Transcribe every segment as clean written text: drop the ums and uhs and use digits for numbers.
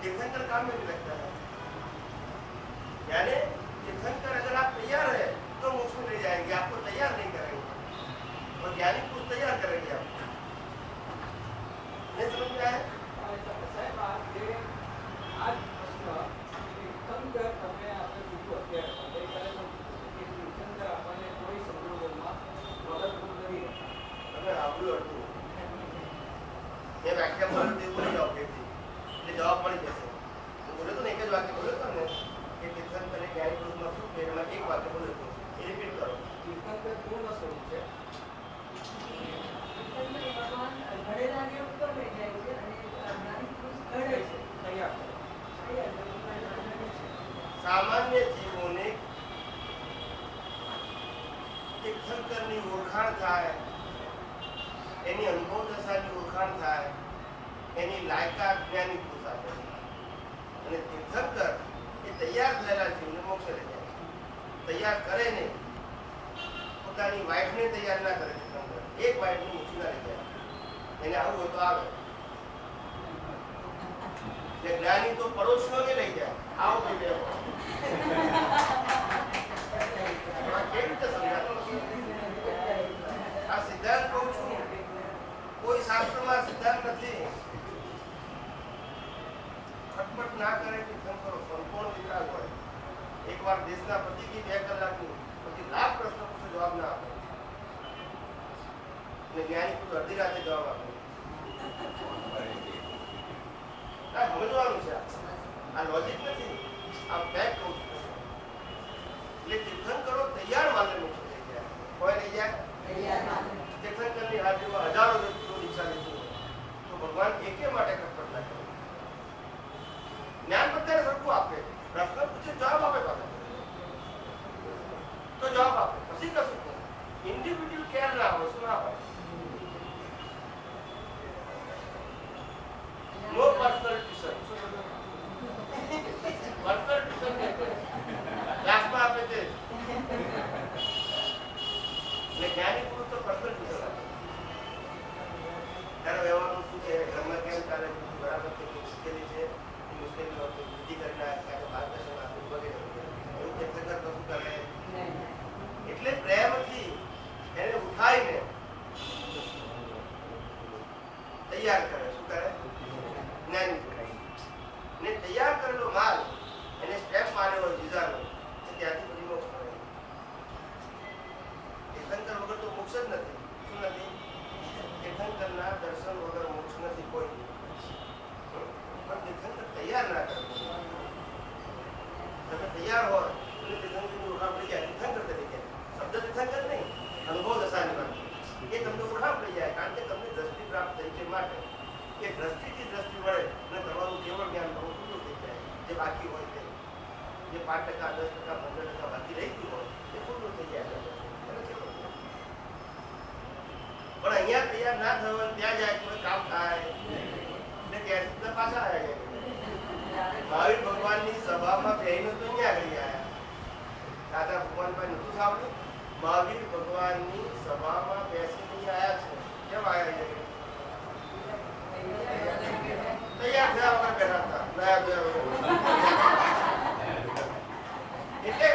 तीर्थंकर काम में नहीं लगता है। यानी तीर्थंकर अगर आप तैयार है तो मोक्ष में ले जाएंगे, आपको तैयार नहीं करेंगे, और ज्ञानी पुरुष तैयार करेंगे आपको। नहीं समझ में आया? आज प्रश्न तीर्थंकर તમે આપણે કીધું અત્યારે ગઈકાલે પણ કે તીર્થંકર આપણને કોઈ સંજોગોમાં મદદરૂપ નથી. તમે સાંભળ્યું હતું મેં વ્યાખ્યા બોલું તે બોલી જાઓ કે એટલે જવાબ મળી જશે. હું બોલ્યો તો ને એક જ વાક્ય બોલ્યો હતો ને કે તીર્થંકર અને જ્ઞાની પુરુષમાં શું છે, એમાં એક વાક્ય બોલ્યો હતો એ રિપીટ કરો. તીર્થંકર પૂર્ણ સ્વરૂપ છે. ભગવાન ઘડેલાને ઉપર લઈ જાય છે અને જ્ઞાની પુરુષ ઘડે છે, તૈયાર છે. સામાન્ય જીવોને તીર્થંકરની ઓળખાણ થાય, એની અનુભવ દશાની ઓળખાણ થાય, એની લાયકાત જ્ઞાની પુરુષ આપે છે. અને તીર્થંકર એ તૈયાર થયેલા જીવને મોક્ષ લઈ જાય છે. તૈયાર કરે ને પોતાની વાઈફને તૈયાર ના કરે તીર્થંકર, એક વાઈફને મોક્ષ ના લઈ જાય. એને આવું હોય તો આવે. જ્ઞાની તો પડોશીઓને લઈ જાય, આવો કે બેહો. કેવી રીતે સમજાતો આ સિદ્ધાંત કહું છું, કોઈ શાસ્ત્રમાં સિદ્ધાંત નથી. ખટપટ ના કરે કે કરો સંપૂર્ણ વિતરાગ હોય. એકવાર દેશના પતિથી 2 કલાકની પછી લાખ પ્રશ્નો પૂછે જવાબ ના આપે, અને જ્ઞાની પુરુષ અડધી રાતે જવાબ આપે. સમજવાનું છે, આ લોજિક નથી, આ ફેક્ટ કહું છું. એટલે તીર્થંકરો તૈયાર માને મોક્ષ લઈ જાય. કોઈ લઈ જાય? તીર્થંકરની હાજરીમાં હજારો વ્યક્તિઓ દીક્ષા લીધી હોય તો ભગવાન એકે માટે ખટપટ ના કરે. જ્ઞાન બધાને સરખું આપે, પ્રશ્ન પૂછે જવાબ આપે, પાછો તો જવાબ આપે, પછી કશું ઇન્ડિવિડ્યુઅલ કેર ના હોય. શું ના હોય? નો પર્સનલ ટ્યુશન. પર્સનલ ટ્યુશન ક્લાસમાં આપે છે. જ્ઞાની પુરુષ તો પર્સનલ ટ્યુશન આપે. તારો વ્યવહારનું શું છે, ઘરમાં કેમ ચાલે, બરાબર છે, મુશ્કેલી છે, મુશ્કેલી વૃદ્ધિ કરી નાખે, માર્ગદર્શન આપવું વગેરે. એવું તીર્થંકર કશું કરે એટલે પ્રેમથી એને ઉઠાઈને તૈયાર કરે. શું કરે? જ્ઞાની ને તૈયાર કરેલો માલ એને સ્ટેપ મારેલો જીજાનો ત્યાંથી બધી મોક્ષ મળે. તીર્થંકર વગર તો મોક્ષ જ નથી. શું નથી? તીર્થંકરના દર્શન વગર મોક્ષ નથી કોઈ. પણ તીર્થંકર તૈયાર ના કરે. તમે તૈયાર હોય એટલે તીર્થંકરની ઓળખાણ પડી જાય. તીર્થંકર તરીકે શબ્દ તીર્થંકર નહીં, અનુભવ દશાની વાત એ તમને ઓળખાણ પડી જાય. કારણ કે તમને દ્રષ્ટિ પ્રાપ્ત થઈ છે માટે એ દ્રષ્ટિથી દ્રષ્ટિ વળે અને તમારું કેવળ જ્ઞાન બહુ પૂરું થઈ જાય. જે બાકી હોય તે જે 5%, 10%, 15% બાકી રહી ગયું હોય એ પૂરું થઈ જાય. પણ અહીંયા તૈયાર ના થયો ત્યાં જાય કોઈ કામ થાય એટલે ત્યાંથી પાછા આવ્યા જાય. મહાવીર ભગવાનની સભામાં બેહીને તો અહીંયા આગળ આવ્યા. દાદા ભગવાન પાસે નતું સાંભળ્યું? મહાવીર ભગવાનની સભામાં બેસીને આવ્યા છે. કેમ આવ્યા છે? તૈયાર થયા વગર બેઠા હતા. નયા એટલે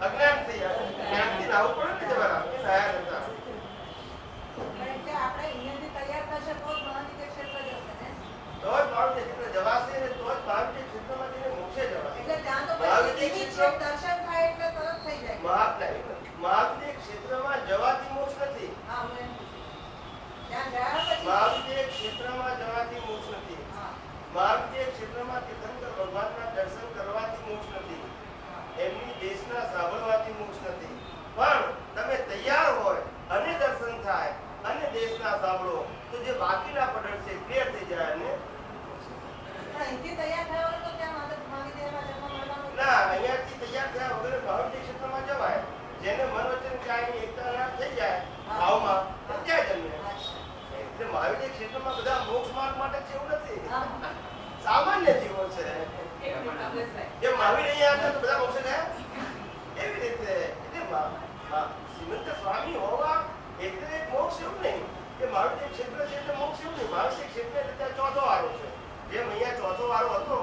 અજ્ઞાન થઈ જાય. જ્ઞાનથી નાવું પડે ને જવાના એ નયા હતા. તો જ મહાવીર ક્ષેત્ર જવાશે ને તો જ મહાવીર ક્ષેત્રમાં જઈને મોક્ષે જવાશે. મહાવીર ક્ષેત્રમાં જવાથી મોક્ષ નથી. મહાવીર ક્ષેત્રમાં જવાથી મોક્ષ નથી. મહાવીર ક્ષેત્રમાં તીર્થંકર ભગવાનના દર્શન કરવાથી મોક્ષ નથી. એમની દેશના સાંભળવાથી મોક્ષ નથી. પણ તમે તૈયાર હોય અને દર્શન થાય અને દેશના સાંભળો તો જે બાકીના પઢર છે ક્લિયર થઈ જાય. અને ના, અહીંયાથી તૈયાર થયા વગર મહાવીર ક્ષેત્રમાં જવાય. જેને મન વચન કાયની એકતા થઈ જાય ભાવમાં ત્યાં જન્મે. એટલે મહાવીર ક્ષેત્રમાં બધા મોક્ષ માર્ગ માટે છે એવું નથી. સામાન્ય જીવો છે. જે મહાવીર અહીંયા હતા તો બધા મોક્ષ ગયા એવી રીતે. એટલે શ્રીમંત સ્વામી હોવા એટલે એક મોક્ષ એવું નહીં કે મહાવીર ક્ષેત્ર છે એટલે મોક્ષ એવું નહીં. મહાવીર ક્ષેત્ર એટલે ત્યાં ચોથો વારો છે. જેમ અહીંયા ચોથો વારો હતો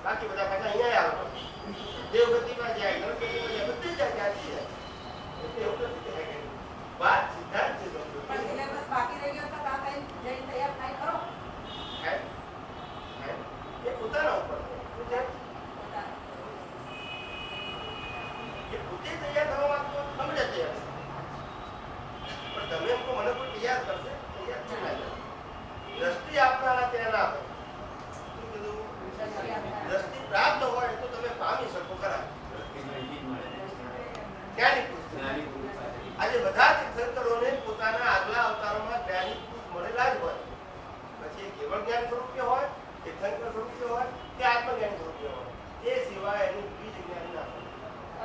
બાકી બધા પાછા અહીંયા આવે દેવગતિમાં જાય ગણપતિમાં જાય બધે જાય ત્યાંથી જાય એટલે એવું નથી કે હે વાત સિદ્ધાંત છે પણ સિલેબસ બાકી રહી ગયો તો આ કઈ જઈને તૈયાર થાય ખરો એ પોતાના ઉપર છે એ પોતે તૈયાર થવા માંગતો અમે તૈયાર પણ તમે એમ કહો મને કોઈ તૈયાર કરશે તૈયાર છે ના દ્રષ્ટિ આપનારા ત્યાં ના હોય શું કીધું દ્રષ્ટિ પ્રાપ્ત હોય તો તમે પામી શકો ખરા જ્ઞાની પુરુષ આજે બધા તીર્થંકરોને પોતાના આગલા અવતારોમાં જ્ઞાની પુરુષ મળેલા જ હોય પછી એ કેવળ જ્ઞાન સ્વરૂપે હોય તીર્થંકર સ્વરૂપે હોય કે આત્મજ્ઞાન સ્વરૂપે હોય તે સિવાય એનું બીજ જ્ઞાન ના હોય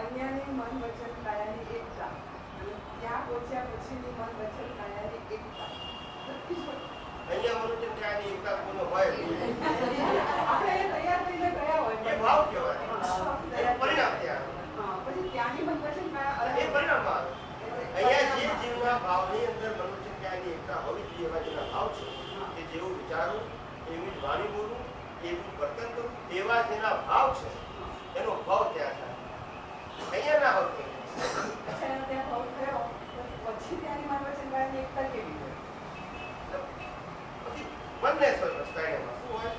અન્યની મન વચન કાયાની એકતા અને ત્યાં પહોંચ્યા પછીની મન વચન કાયાની એકતા અહીંયા મનુષ્ય જ્ઞાનની એકતા કોનો હોય આપણે એ તૈયાર થઈને ગયા હોય એ ભાવ કહેવાય એ પરિણામ ત્યાં હા, પછી ત્યાંની મન વચન કાયા એ પરિણામમાં આવે અહીંયા જે જીવના ભાવની અંદર મનુષ્ય જ્ઞાનની એકતા હોવી જોઈએ એવા જેના ભાવ છે કે જેવું વિચારું એવી જ વાણી બોલું એવું વર્તન કરું એવા જેના ભાવ છે એનો ભાવ ત્યાં થાય અહીંયા ના હોય અચ્છા, એનો ત્યાં ભાવ થયો પછી ત્યાંની મન વચન કાયાની એકતા કેવી હોય પછી વનનેસ હોય બસ કાયદામાં શું હોય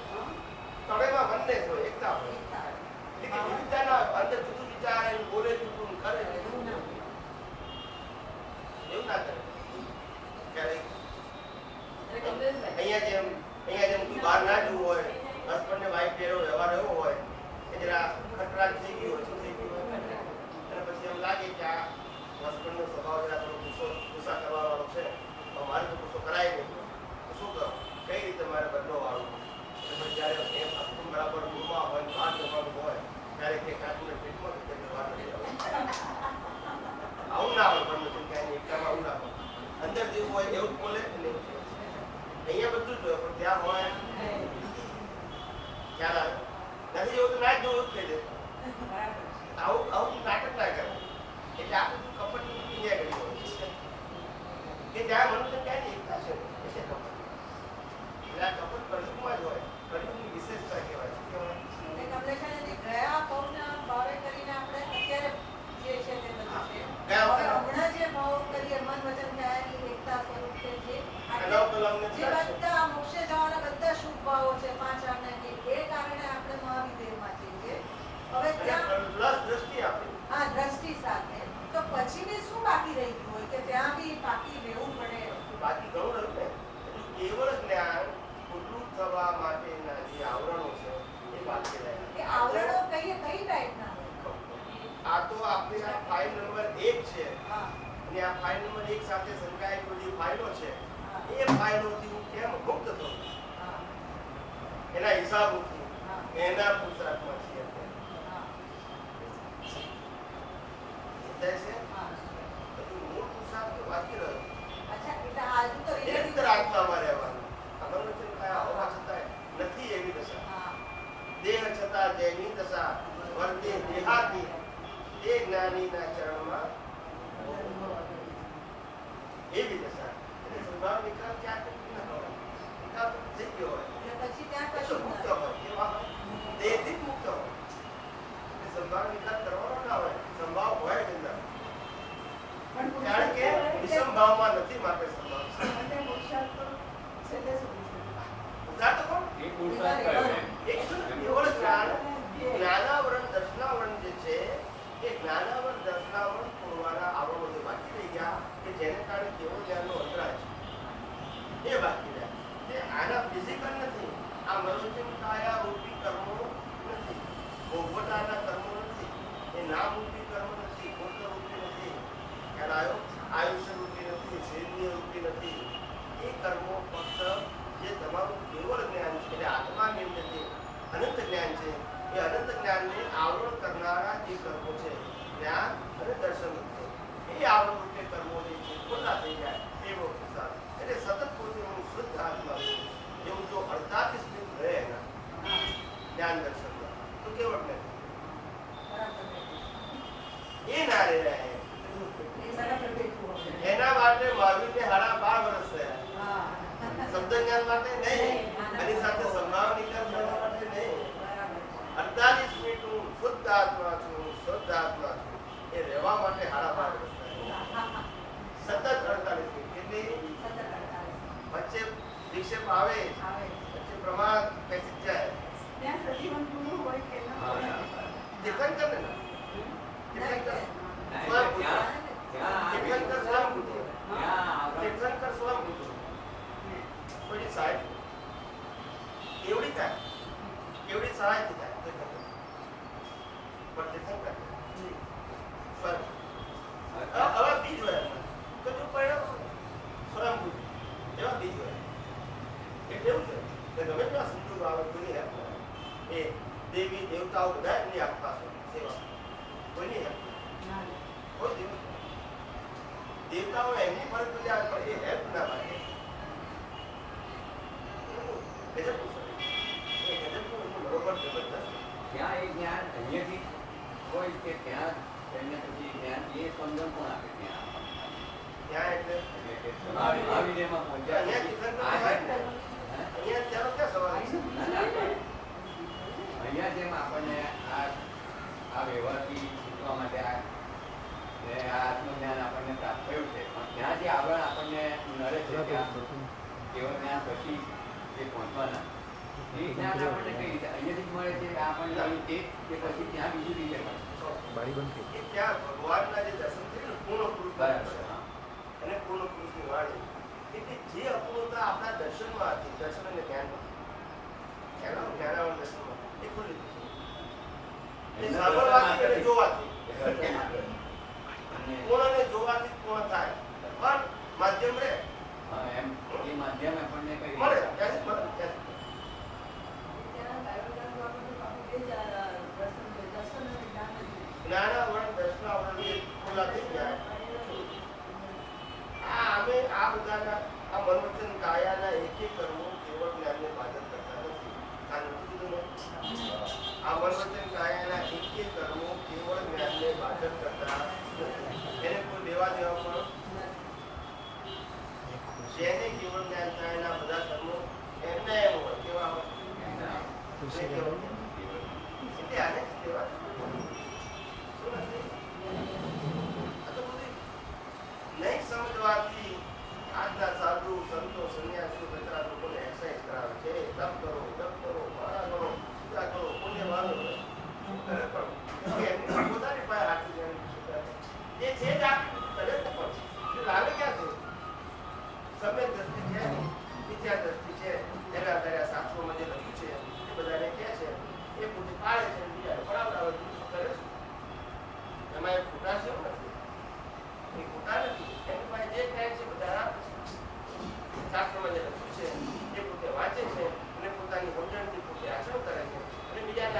તળેમાં વનનેસ હોય એકતા હોય એટલે કે વિચારના અંદર જુદું વિચારે બોલે જુદું કરે એવું ના કરે ક્યારેક અહીંયા જેમ કોઈ બહાર ના જવું હોય હસબન્ડ ને વાઈફ જેવો વ્યવહાર એવો હોય કે જરા ખટરાટ થઈ ગયું હોય શું થઈ ગયું હોય અને પછી એમ લાગે કે આ હસબન્ડ નો સ્વભાવ જરા થોડો ગુસ્સા કરવા વાળો છે તો મારે તો ગુસ્સો કરાય નહીં તો શું કરો કઈ રીતે મારે બદલો વાળું એટલે જ્યારે એમ આખું બરાબર રૂમમાં હોય બહાર જવાનું હોય ત્યારે તે કાચુને પેટમાં બહાર નથી જવાનું આવું ના હોય પણ ક્યાંય એકતામાં આવું ના હોય અંદર જેવું હોય એવું જ બોલે અને એવું છે અહીંયા બધું જ હોય પણ ત્યાં હોય ખ્યાલ આવે નથી એવું તો ના જ જોવું જ કહી દે આવું નાટક ના કરે એટલે આ બધું કપટ ઇન્ડિયા કરી હોય કે જ્યાં મનુષ્ય ક્યાંય એકતા છે એટલે કપટ એટલે આ કપટ કળયુગમાં જ હોય કળયુગની વિશેષતા કહેવાય શું કહેવાય ગયા ભાવના ભાવે કરીને આપણે અત્યારે જે છે તે બધું છે ગયા હવે હમણાં જે ભાવ કરીએ મન વચન કાયાની એકતા સ્વરૂપ છે જે નવ કલમને જે બધા મોક્ષે જવાના બધા શુભ ભાવો છે પાંચ આજ્ઞા એ કારણે આપણે મહાવિદેવમાં છીએ હવે ત્યાં પ્લસ દ્રષ્ટિ આપી હા દ્રષ્ટિ સાથે તો પછી બી શું બાકી રહી ગયું હોય કે ત્યાં બી બાકી રહેવું પડે બાકી ઘણું રહ્યું ને એટલું કેવળ જ્ઞાન ખુલ્લું થવા માટેના જે આવરણો છે એ બાકી રહ્યા એ આવરણો કઈ ટાઈપના આ તો આપણી આ ફાઇલ નંબર 1 છે હા અને આ ફાઇલ નંબર 1 સાથે સંકળાયેલી બધી ફાઇલો છે એ ફાઇલોથી હું કેમ મુક્ત થઉં હા એના હિસાબોથી હા એના પુરુષાર્થમાં છીએ અત્યારે છે હા બધું મૂળ પુરુષાર્થ તો બાકી રહ્યો અચ્છા એટલે આજુ તો નિરંતર આત્મામાં રહેવાનું ખબર નથી કયા હોવા છતાં નથી એવી દશા હા દેહ છતાં જેની દશા વર્તે દેહાતી તે જ્ઞાનીના ચરણમાં એવી દશા એટલે સ્વભાવ વિકાસ ક્યાં તક ન હોય વિકાસ થઈ ગયો હોય એટલે પછી ત્યાં એ તો કશું મુક્ત નથી. હોય કેવા હોય દેહથી જ મુક્ત હોય એટલે સ્વભાવ વિકાસ કરવાનો ના હોય સંભાવ હોય જ અંદર કારણ કે વિષમભાવમાં નથી માટે સંભાવ પુરુષાર્થ તો છેલ્લે સુધી છે. ઉદાહરણ તો કોણ એ પુરુષાર્થ કયો એમ? એક કેવળ જ્ઞાન જ્ઞાનાવરણ દર્શનાવરણ જે છે એ જ્ઞાનાવરણ દર્શનાવરણ પૂરવાના આવરણો જે બાકી રહી ગયા કે જેને કારણે કેવળ જ્ઞાનનો અંતરાય છે એ બાકી રહ્યા તે આના ફિઝિકલ નથી આ મનુષ્ય કાયા રૂપી કર્મો નથી ભોગવટાના કર્મો નથી એ નામ રૂપી કર્મ નથી ગોત્ર રૂપી નથી ખ્યાલ આવ્યો આયુષ્ય રૂપી નથી શરીરની રૂપી નથી એ કર્મો ફક્ત જે તમારું કેવળ જ્ઞાન છે એટલે આત્માની અંદર જે અનંત જ્ઞાન છે એ અનંત જ્ઞાનને આવરણ કરનારા જે કર્મો છે જ્ઞાન અને દર્શન રૂપે એ આવરણ રૂપે કર્મો જે છે ખુલ્લા થઈ જાય એવો પુરુષાર્થ એટલે સતત પોતાનું શુદ્ધ આત્મા એવું જો 48 મિનિટ રહે એના જ્ઞાન દર્શનમાં તો કેવળ જ્ઞાન એ ના રહે એના માટે મહાવીરને 12.5 વર્ષ થયા શબ્દ જ્ઞાન માટે નહીં એની સાથે સંભાવ નિકાલ કરવા માટે નહીં 48 વિક્ષેપ આવે આવે પછી પ્રમાદ બેસી જાય ત્યાં સજીવન ગુરુ હોય કે ન હોય તીર્થંકર ને ના. તીર્થંકર તીર્થંકર સ્વયં બુદ્ધિ તીર્થંકર સ્વયં બુદ્ધિ કોઈ સાહેબ એવડી થાય એવડી સહાયથી થાય તીર્થંકર પણ તીર્થંકર સ્વયં હવે બીજ હોય તો જો પરિણામ સ્વયં બુદ્ધિ એવા બીજ હોય એટલે એવું છે કે ગમે તેવા સંજોગો આવે કોઈની હેલ્પ એ દેવી દેવતાઓ બધા એમની આસપાસ હોય સેવા કોઈની હેલ્પ કોઈ દિવસ દેવતાઓ એમની ફરજ બજાવે પણ એ હેલ્પ ના માટે ગજબનું છે. એ ગજબનું બરોબર જબરદસ્ત ત્યાં એ જ્ઞાન અહીંયાથી હોય કે ત્યાં એને પછી જ્ઞાન એ સમજણ પણ આપે ત્યાં ત્યાં એટલે આવીને એમાં પહોંચ્યા અહીંયા પછી તીર્થંકર આ હોય છે ને, ને, અહીંયા ત્યાંનો ક્યાં સવાલ છે? અહીંયા જેમ આપણને આ વ્યવહારથી શીખવા માટે આ આત્મજ્ઞાન આપણને પ્રાપ્ત થયું છે પણ ત્યાં જે આગળ આપણને નડે છે ત્યાં કેવળ જ્ઞાન પછી જે પહોંચવાના એ જ્ઞાન આપણને કઈ રીતે અહીંયાથી જ મળે છે આપણને અહીં તે કે પછી ત્યાં બીજું રીતે મળે એ ત્યાં ભગવાનના જે દર્શન થયું ને પૂર્ણ પુરુષ બરાબર હા અને પૂર્ણ પુરુષની વાણી એટલે જે અપૂર્ણતા આપણા દર્શનમાં હતી દર્શન અને જ્ઞાનમાં જ્ઞાનાવન દર્શનમાં એ ખુલ્લી હતી. એ સાંભળવાથી અને જોવાથી પૂર્ણને જોવાથી પૂર્ણ થાય પણ માધ્યમ રહે હા એમ એ માધ્યમ આપણને કઈ મળે રીતે ત્યાંથી મળે ત્યાંથી. ત્યાં ગાયોના બાબતે બાપુ બે જ દર્શન અને જ્ઞાન જ છે. જ્ઞાનાવરણ દર્શનાવરણ એ ખુલ્લા થઈ જાય. અમે આ બધાના આ મનોવચન કાયાના એક એક કર્મો કેવળ જ્ઞાનને બાધક કરતા નથી. આ નથી કીધું ને? આ મનોવચન કાયાના એક એક કર્મો કેવળ જ્ઞાનને બાધક કરતા નથી. એને કોઈ લેવા દેવા પણ જેને કેવળ જ્ઞાન થાય એના બધા કર્મો એમને એમ હોય કેવા હોય એટલે આને જ કહેવાય. શું નથી? આ તો બધી નહીં સમજવાથી આજના સાધુ સંતો સંન્યાસીઓ બધા લોકોને એક્સરસાઇઝ કરાવે છે. તપ કરો માળા કરો પૂજા કરો પુણ્ય વાળો કરે પણ એમની પોતાની પાસે હાથથી જે છે જ આપી કરે તો પણ લાવે ક્યાં છે? સમય દ્રષ્ટિ છે વિચાર દ્રષ્ટિ છે એના આધારે શાસ્ત્રોમાં જે લખ્યું છે એ બધાને કહે છે એ પોતે પાળે છે બીજાને પડાવડાવે છે. શું કરે છે? એમાં એ ખોટા છે એવું નથી. એ ખોટા નથી. એની પાસે જે કહે છે બધા આપે છે. શાસ્ત્રમાં જે લખ્યું છે એ પોતે વાંચે છે અને પોતાની સમજણથી પોતે આચરણ કરે છે અને બીજાને